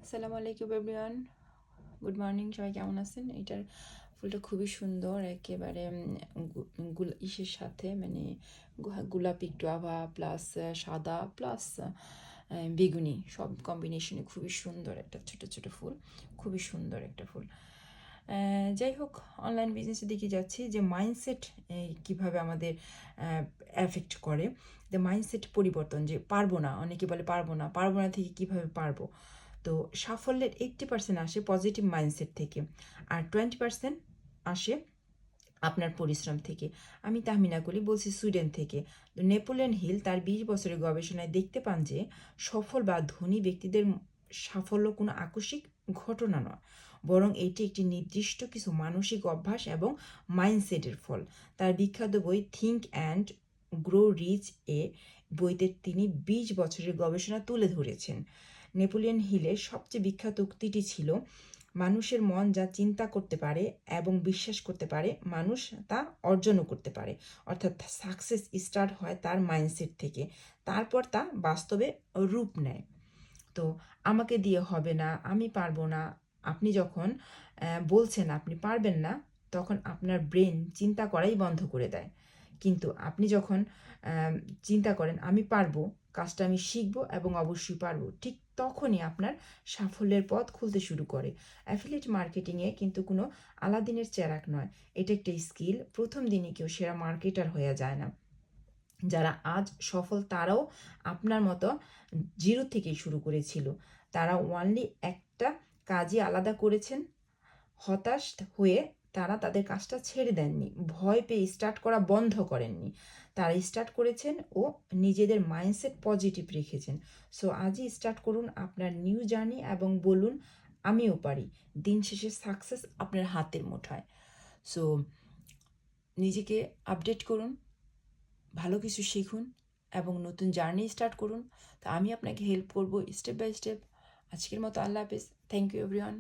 আসসালামু আলাইকুম everyone, good morning. সবাই কেমন আছেন? এটার ফুলটা খুবই সুন্দর, একেবারে ইসের সাথে মানে গোলাপি একটু আভা প্লাস সাদা প্লাস বেগুনি সব কম্বিনেশনে খুবই সুন্দর একটা ছোট ছোট ফুল, খুবই সুন্দর একটা ফুল। যাই হোক, অনলাইন বিজনেসের দিকে যাচ্ছি যে মাইন্ডসেট কীভাবে আমাদের অ্যাফেক্ট করে, যে মাইন্ডসেট পরিবর্তন, যে পারবো না, অনেকে বলে পারবো না, পারবো না থেকে কীভাবে পারবো। তো সাফল্যের 80% আসে পজিটিভ মাইন্ডসেট থেকে, আর 20% আসে আপনার পরিশ্রম থেকে। আমি তাহমিনা কলি বলছি, সুইডেন থেকে। নেপোলিয়ন হিল তার 20 বছরের গবেষণায় দেখতে পান যে সফল বা ধনী ব্যক্তিদের সাফল্য কোনো আকস্মিক ঘটনা নয়, বরং এটি একটি নির্দিষ্ট কিছু মানসিক অভ্যাস এবং মাইন্ডসেটের ফল। তার বিখ্যাত বই থিঙ্ক অ্যান্ড গ্রো রিচ বইতে তিনি 20 বছরের গবেষণা তুলে ধরেছেন। নেপোলিয়ন হিলের সবচেয়ে বিখ্যাত উক্তিটি ছিল, মানুষের মন যা চিন্তা করতে পারে এবং বিশ্বাস করতে পারে, মানুষ তা অর্জনও করতে পারে। অর্থাৎ সাকসেস স্টার্ট হয় তার মাইন্ডসেট থেকে, তারপর তা বাস্তবে রূপ নেয়। তো আমাকে দিয়ে হবে না, আমি পারবো না, আপনি যখন বলছেন আপনি পারবেন না, তখন আপনার ব্রেন চিন্তা করাই বন্ধ করে দেয়। কিন্তু আপনি যখন চিন্তা করেন আমি পারবো, কাজটা আমি শিখবো এবং অবশ্যই পারবো, ঠিক তখনই আপনার সাফল্যের পথ খুলতে শুরু করে। অ্যাফিলিয়েট মার্কেটিংয়ে কিন্তু কোনো আলাদিনের চেরাগ নয়, এটা একটা স্কিল। প্রথম দিনে কেউ সেরা মার্কেটার হয়ে যায় না। যারা আজ সফল তারাও আপনার মতো জিরো থেকেই শুরু করেছিল। তারা ওনলি একটা কাজই আলাদা করেছেন, হতাশ হয়ে তারা তাদের কাজটা ছেড়ে দেননি, ভয় পেয়ে স্টার্ট করা বন্ধ করেননি। তারা স্টার্ট করেছেন ও নিজেদের মাইন্ডসেট পজিটিভ রেখেছেন। সো আজই স্টার্ট করুন আপনার নিউ জার্নি এবং বলুন আমিও পারি। দিন শেষে সাকসেস আপনার হাতের মুঠোয়। সো নিজেকে আপডেট করুন, ভালো কিছু শিখুন এবং নতুন জার্নি স্টার্ট করুন। তো আমি আপনাকে হেল্প করব স্টেপ বাই স্টেপ। আজকের মতো আল্লাহ হাফেজ। Thank you everyone.